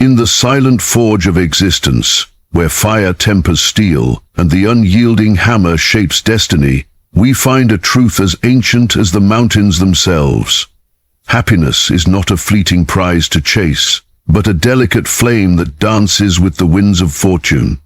In the silent forge of existence, where fire tempers steel and the unyielding hammer shapes destiny, we find a truth as ancient as the mountains themselves. Happiness is not a fleeting prize to chase, but a delicate flame that dances with the winds of fortune.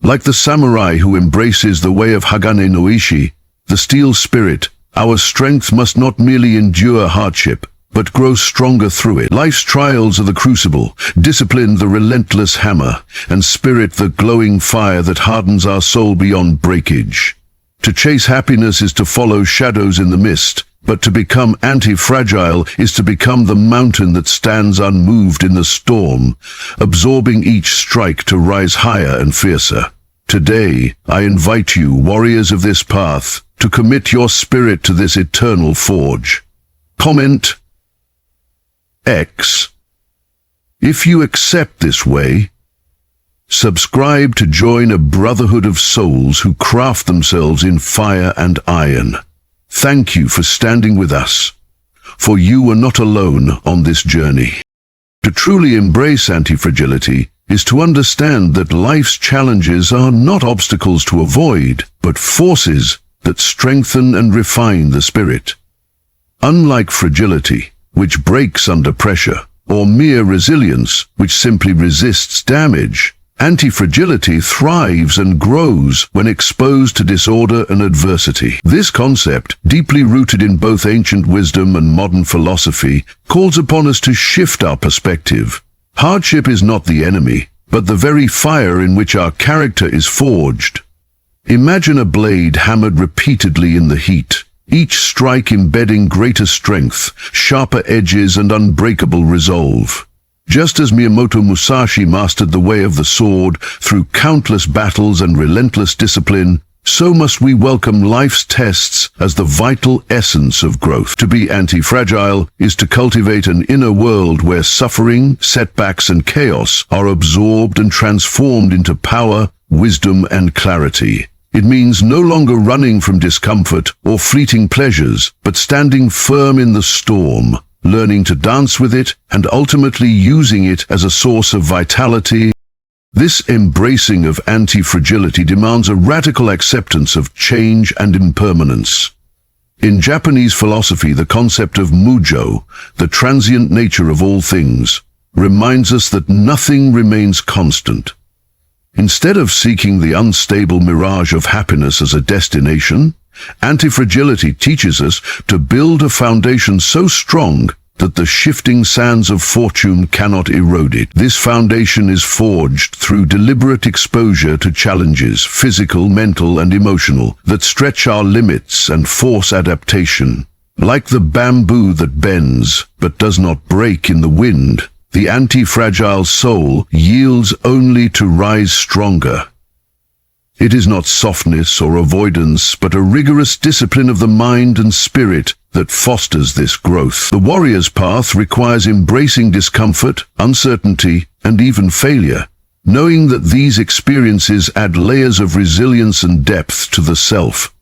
Like the samurai who embraces the way of Hagane no Ishi, the steel spirit, our strength must not merely endure hardship, but grow stronger through it. Life's trials are the crucible, discipline the relentless hammer, and spirit the glowing fire that hardens our soul beyond breakage. To chase happiness is to follow shadows in the mist, but to become anti-fragile is to become the mountain that stands unmoved in the storm, absorbing each strike to rise higher and fiercer. Today, I invite you, warriors of this path, to commit your spirit to this eternal forge. Comment X. If you accept this way, subscribe to join a brotherhood of souls who craft themselves in fire and iron. Thank you for standing with us, for you are not alone on this journey. To truly embrace antifragility is to understand that life's challenges are not obstacles to avoid, but forces that strengthen and refine the spirit. Unlike fragility, which breaks under pressure, or mere resilience, which simply resists damage, antifragility thrives and grows when exposed to disorder and adversity. This concept, deeply rooted in both ancient wisdom and modern philosophy, calls upon us to shift our perspective. Hardship is not the enemy, but the very fire in which our character is forged. Imagine a blade hammered repeatedly in the heat, each strike embedding greater strength, sharper edges, and unbreakable resolve. Just as Miyamoto Musashi mastered the way of the sword through countless battles and relentless discipline, so must we welcome life's tests as the vital essence of growth. To be anti-fragile is to cultivate an inner world where suffering, setbacks, and chaos are absorbed and transformed into power, wisdom, and clarity. It means no longer running from discomfort or fleeting pleasures, but standing firm in the storm, learning to dance with it, and ultimately using it as a source of vitality. This embracing of anti-fragility demands a radical acceptance of change and impermanence. In Japanese philosophy, the concept of mujo, the transient nature of all things, reminds us that nothing remains constant. Instead of seeking the unstable mirage of happiness as a destination, antifragility teaches us to build a foundation so strong that the shifting sands of fortune cannot erode it. This foundation is forged through deliberate exposure to challenges, physical, mental, and emotional, that stretch our limits and force adaptation. Like the bamboo that bends but does not break in the wind, the anti-fragile soul yields only to rise stronger. It is not softness or avoidance, but a rigorous discipline of the mind and spirit that fosters this growth. The warrior's path requires embracing discomfort, uncertainty, and even failure, knowing that these experiences add layers of resilience and depth to the self.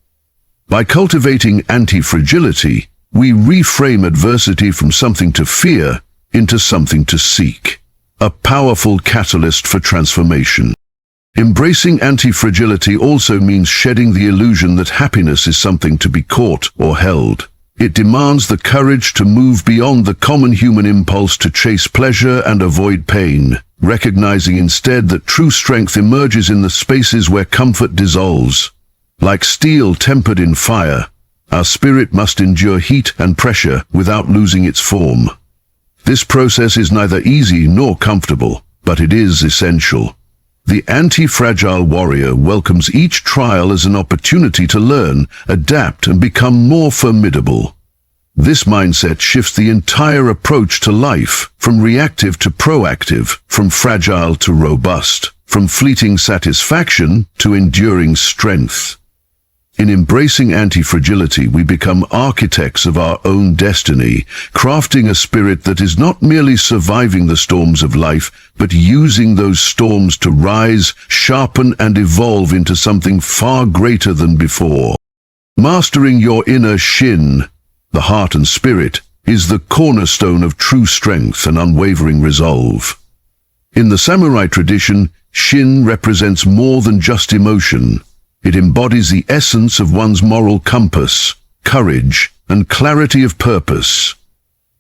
By cultivating anti-fragility, we reframe adversity from something to fear into something to seek, a powerful catalyst for transformation. Embracing anti-fragility also means shedding the illusion that happiness is something to be caught or held. It demands the courage to move beyond the common human impulse to chase pleasure and avoid pain, recognizing instead that true strength emerges in the spaces where comfort dissolves. Like steel tempered in fire, our spirit must endure heat and pressure without losing its form. This process is neither easy nor comfortable, but it is essential. The anti-fragile warrior welcomes each trial as an opportunity to learn, adapt, and become more formidable. This mindset shifts the entire approach to life, from reactive to proactive, from fragile to robust, from fleeting satisfaction to enduring strength. In embracing anti-fragility, we become architects of our own destiny, crafting a spirit that is not merely surviving the storms of life, but using those storms to rise, sharpen, and evolve into something far greater than before. Mastering your inner Shin, the heart and spirit, is the cornerstone of true strength and unwavering resolve. In the samurai tradition, Shin represents more than just emotion. It embodies the essence of one's moral compass, courage, and clarity of purpose.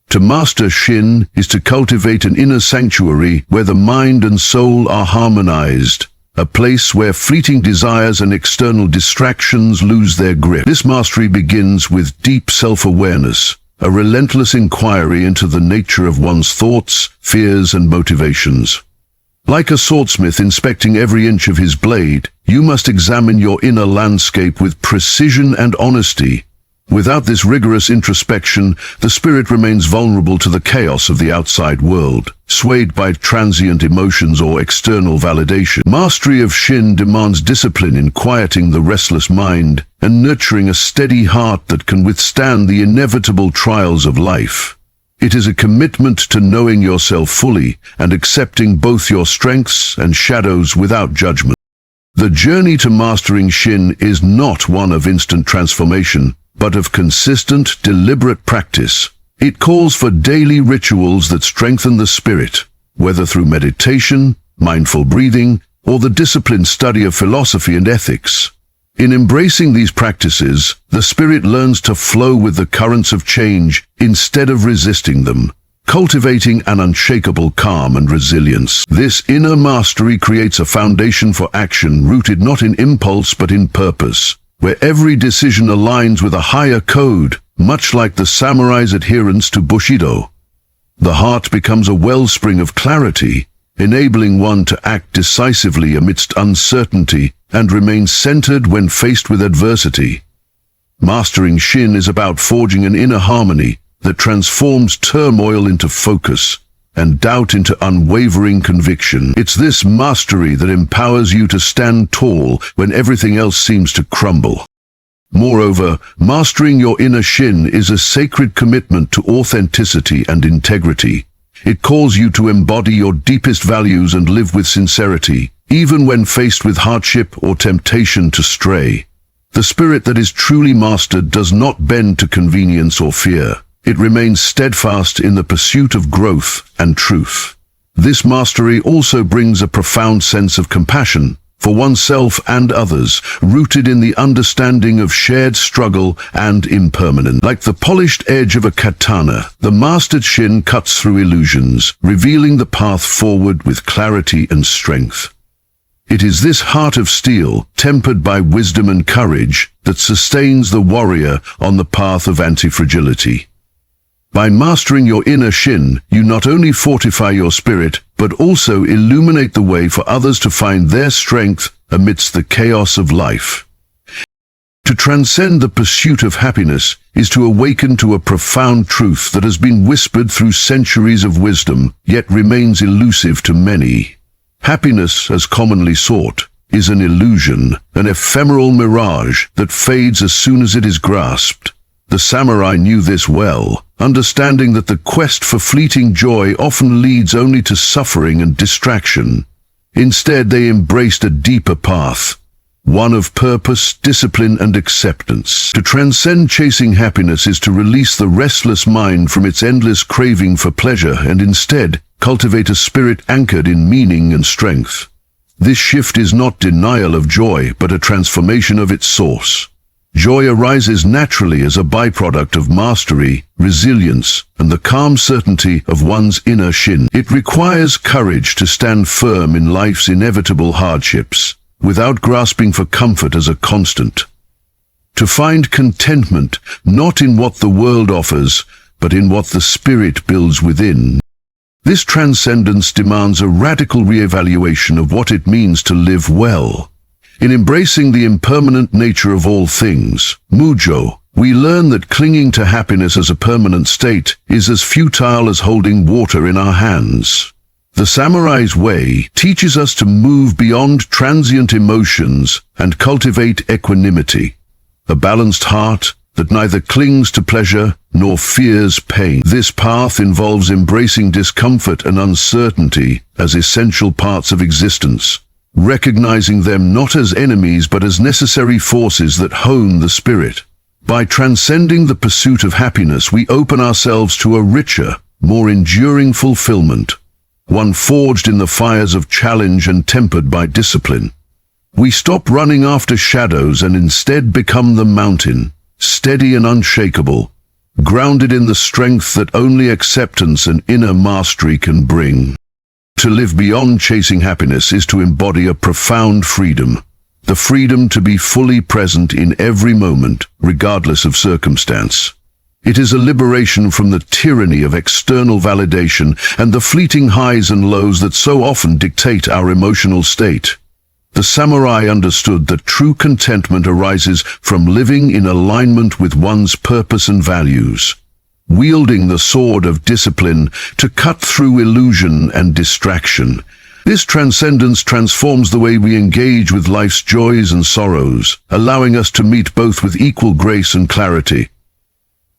To master Shin is to cultivate an inner sanctuary where the mind and soul are harmonized, a place where fleeting desires and external distractions lose their grip. This mastery begins with deep self-awareness, a relentless inquiry into the nature of one's thoughts, fears, and motivations. Like a swordsmith inspecting every inch of his blade, you must examine your inner landscape with precision and honesty. Without this rigorous introspection, the spirit remains vulnerable to the chaos of the outside world, swayed by transient emotions or external validation. Mastery of Shin demands discipline in quieting the restless mind and nurturing a steady heart that can withstand the inevitable trials of life. It is a commitment to knowing yourself fully and accepting both your strengths and shadows without judgment. The journey to mastering Shin is not one of instant transformation, but of consistent, deliberate practice. It calls for daily rituals that strengthen the spirit, whether through meditation, mindful breathing, or the disciplined study of philosophy and ethics. In embracing these practices, the spirit learns to flow with the currents of change instead of resisting them, cultivating an unshakable calm and resilience. This inner mastery creates a foundation for action rooted not in impulse but in purpose, where every decision aligns with a higher code, much like the samurai's adherence to Bushido. The heart becomes a wellspring of clarity, enabling one to act decisively amidst uncertainty and remain centered when faced with adversity. Mastering Shin is about forging an inner harmony that transforms turmoil into focus and doubt into unwavering conviction. It's this mastery that empowers you to stand tall when everything else seems to crumble. Moreover, mastering your inner Shin is a sacred commitment to authenticity and integrity. It calls you to embody your deepest values and live with sincerity, even when faced with hardship or temptation to stray. The spirit that is truly mastered does not bend to convenience or fear. It remains steadfast in the pursuit of growth and truth. This mastery also brings a profound sense of compassion for oneself and others, rooted in the understanding of shared struggle and impermanence. Like the polished edge of a katana, the mastered Shin cuts through illusions, revealing the path forward with clarity and strength. It is this heart of steel, tempered by wisdom and courage, that sustains the warrior on the path of antifragility. By mastering your inner Shin, you not only fortify your spirit, but also illuminate the way for others to find their strength amidst the chaos of life. To transcend the pursuit of happiness is to awaken to a profound truth that has been whispered through centuries of wisdom, yet remains elusive to many. Happiness, as commonly sought, is an illusion, an ephemeral mirage that fades as soon as it is grasped. The samurai knew this well, understanding that the quest for fleeting joy often leads only to suffering and distraction. Instead, they embraced a deeper path, one of purpose, discipline, and acceptance. To transcend chasing happiness is to release the restless mind from its endless craving for pleasure and instead cultivate a spirit anchored in meaning and strength. This shift is not denial of joy, but a transformation of its source. Joy arises naturally as a byproduct of mastery, resilience, and the calm certainty of one's inner Shin. It requires courage to stand firm in life's inevitable hardships, without grasping for comfort as a constant. To find contentment not in what the world offers, but in what the spirit builds within. This transcendence demands a radical re-evaluation of what it means to live well. In embracing the impermanent nature of all things, Mujo, we learn that clinging to happiness as a permanent state is as futile as holding water in our hands. The samurai's way teaches us to move beyond transient emotions and cultivate equanimity, a balanced heart that neither clings to pleasure nor fears pain. This path involves embracing discomfort and uncertainty as essential parts of existence, recognizing them not as enemies but as necessary forces that hone the spirit. By transcending the pursuit of happiness, we open ourselves to a richer, more enduring fulfillment, one forged in the fires of challenge and tempered by discipline. We stop running after shadows and instead become the mountain, steady and unshakable, grounded in the strength that only acceptance and inner mastery can bring. To live beyond chasing happiness is to embody a profound freedom, the freedom to be fully present in every moment, regardless of circumstance. It is a liberation from the tyranny of external validation and the fleeting highs and lows that so often dictate our emotional state. The samurai understood that true contentment arises from living in alignment with one's purpose and values, wielding the sword of discipline to cut through illusion and distraction. This transcendence transforms the way we engage with life's joys and sorrows, allowing us to meet both with equal grace and clarity.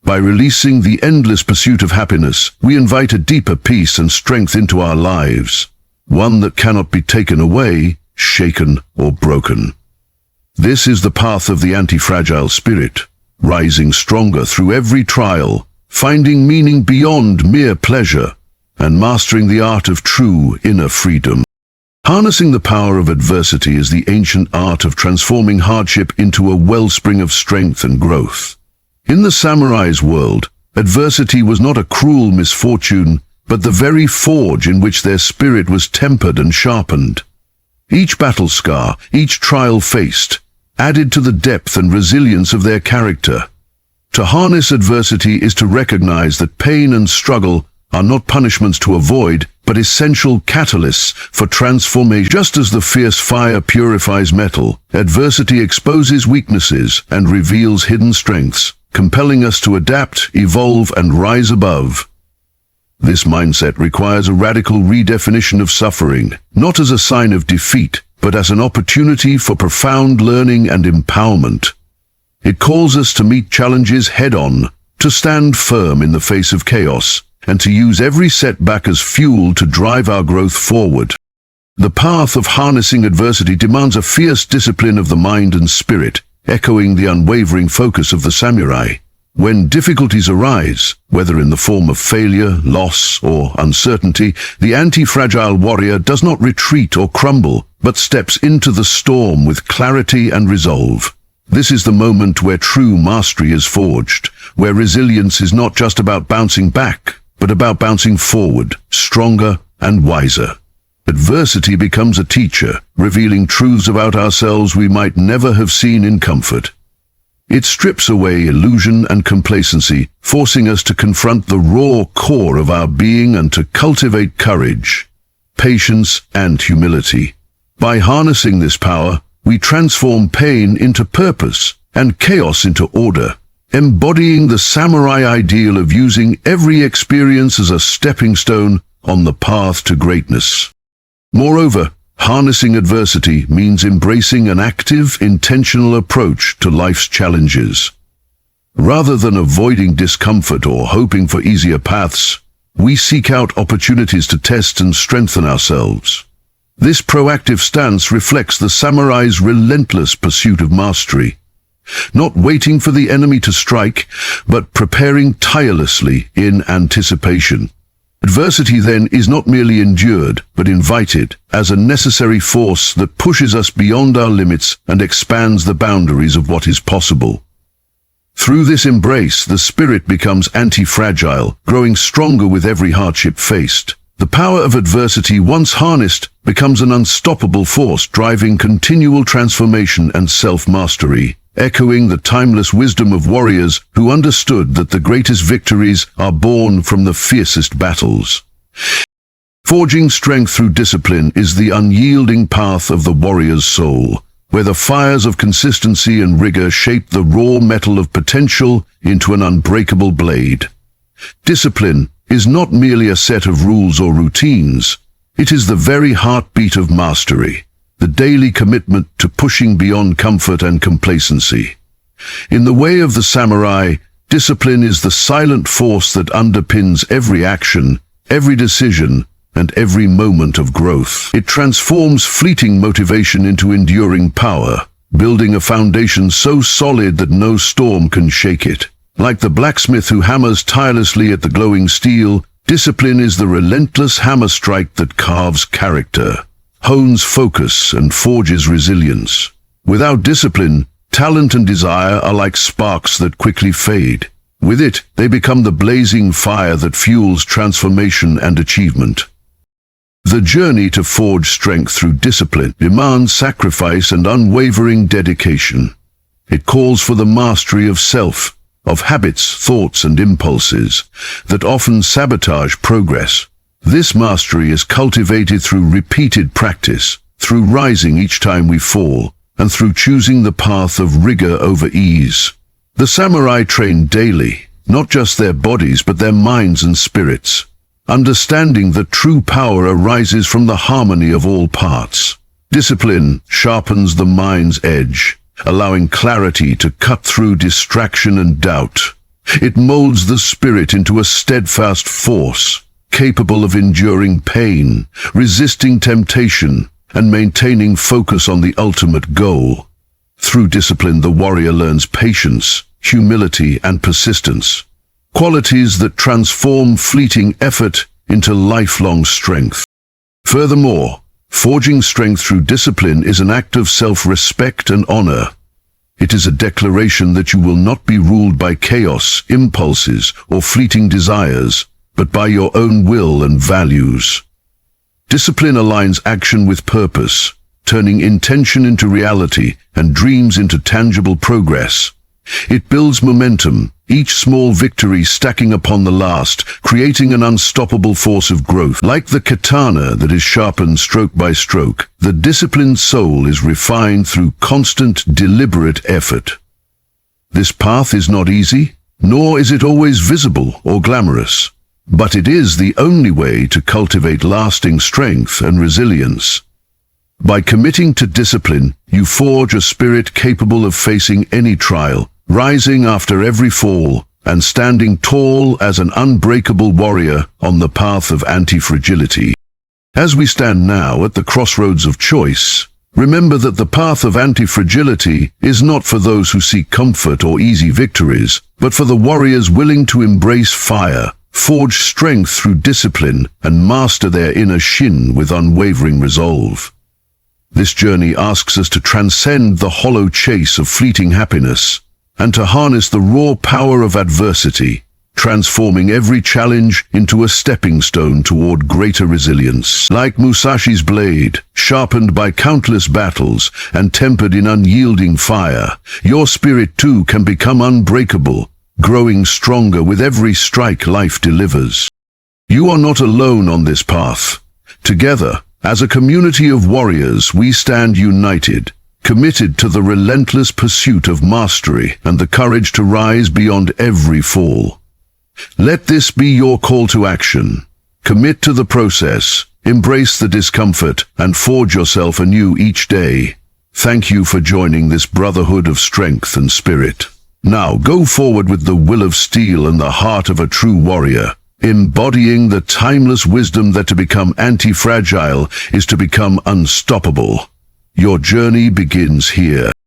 By releasing the endless pursuit of happiness, we invite a deeper peace and strength into our lives, one that cannot be taken away, shaken, or broken. This is the path of the antifragile spirit, rising stronger through every trial, finding meaning beyond mere pleasure, and mastering the art of true inner freedom. Harnessing the power of adversity is the ancient art of transforming hardship into a wellspring of strength and growth. In the samurai's world, adversity was not a cruel misfortune, but the very forge in which their spirit was tempered and sharpened. Each battle scar, each trial faced, added to the depth and resilience of their character. To harness adversity is to recognize that pain and struggle are not punishments to avoid, but essential catalysts for transformation. Just as the fierce fire purifies metal, adversity exposes weaknesses and reveals hidden strengths, compelling us to adapt, evolve, and rise above. This mindset requires a radical redefinition of suffering, not as a sign of defeat, but as an opportunity for profound learning and empowerment. It calls us to meet challenges head-on, to stand firm in the face of chaos, and to use every setback as fuel to drive our growth forward. The path of harnessing adversity demands a fierce discipline of the mind and spirit, echoing the unwavering focus of the samurai. When difficulties arise, whether in the form of failure, loss, or uncertainty, the anti-fragile warrior does not retreat or crumble, but steps into the storm with clarity and resolve. This is the moment where true mastery is forged, where resilience is not just about bouncing back, but about bouncing forward, stronger and wiser. Adversity becomes a teacher, revealing truths about ourselves we might never have seen in comfort. It strips away illusion and complacency, forcing us to confront the raw core of our being and to cultivate courage, patience, and humility. By harnessing this power, we transform pain into purpose and chaos into order, embodying the samurai ideal of using every experience as a stepping stone on the path to greatness. Moreover, harnessing adversity means embracing an active, intentional approach to life's challenges. Rather than avoiding discomfort or hoping for easier paths, we seek out opportunities to test and strengthen ourselves. This proactive stance reflects the samurai's relentless pursuit of mastery, not waiting for the enemy to strike, but preparing tirelessly in anticipation. Adversity, then, is not merely endured, but invited as a necessary force that pushes us beyond our limits and expands the boundaries of what is possible. Through this embrace, the spirit becomes anti-fragile, growing stronger with every hardship faced. The power of adversity, once harnessed, becomes an unstoppable force, driving continual transformation and self-mastery, echoing the timeless wisdom of warriors who understood that the greatest victories are born from the fiercest battles. Forging strength through discipline is the unyielding path of the warrior's soul, where the fires of consistency and rigor shape the raw metal of potential into an unbreakable blade. Discipline is not merely a set of rules or routines. It is the very heartbeat of mastery, the daily commitment to pushing beyond comfort and complacency. In the way of the samurai, discipline is the silent force that underpins every action, every decision, and every moment of growth. It transforms fleeting motivation into enduring power, building a foundation so solid that no storm can shake it. Like the blacksmith who hammers tirelessly at the glowing steel, Discipline is the relentless hammer strike that carves character, hones focus, and forges resilience. Without discipline, talent and desire are like sparks that quickly fade. With it, they become the blazing fire that fuels transformation and achievement. The journey to forge strength through discipline demands sacrifice and unwavering dedication. It calls for the mastery of self, of habits, thoughts, and impulses that often sabotage progress. This mastery is cultivated through repeated practice, through rising each time we fall, and through choosing the path of rigor over ease. The samurai train daily, not just their bodies but their minds and spirits, understanding that true power arises from the harmony of all parts. Discipline sharpens the mind's edge, allowing clarity to cut through distraction and doubt. It molds the spirit into a steadfast force, capable of enduring pain, resisting temptation, and maintaining focus on the ultimate goal. Through discipline, the warrior learns patience, humility, and persistence, qualities that transform fleeting effort into lifelong strength. Furthermore, forging strength through discipline is an act of self-respect and honor. It is a declaration that you will not be ruled by chaos, impulses, or fleeting desires, but by your own will and values. Discipline aligns action with purpose, turning intention into reality and dreams into tangible progress. It builds momentum, each small victory stacking upon the last, creating an unstoppable force of growth. Like the katana that is sharpened stroke by stroke, the disciplined soul is refined through constant, deliberate effort. This path is not easy, nor is it always visible or glamorous, but it is the only way to cultivate lasting strength and resilience. By committing to discipline, you forge a spirit capable of facing any trial, rising after every fall, and standing tall as an unbreakable warrior on the path of antifragility. As we stand now at the crossroads of choice, remember that the path of antifragility is not for those who seek comfort or easy victories, but for the warriors willing to embrace fire, forge strength through discipline, and master their inner Shin with unwavering resolve. This journey asks us to transcend the hollow chase of fleeting happiness and to harness the raw power of adversity, transforming every challenge into a stepping stone toward greater resilience. Like Musashi's blade, sharpened by countless battles and tempered in unyielding fire, your spirit too can become unbreakable, growing stronger with every strike life delivers. You are not alone on this path. Together, as a community of warriors, we stand united, committed to the relentless pursuit of mastery and the courage to rise beyond every fall. Let this be your call to action. Commit to the process, embrace the discomfort, and forge yourself anew each day. Thank you for joining this brotherhood of strength and spirit. Now go forward with the will of steel and the heart of a true warrior, embodying the timeless wisdom that to become anti-fragile is to become unstoppable. Your journey begins here.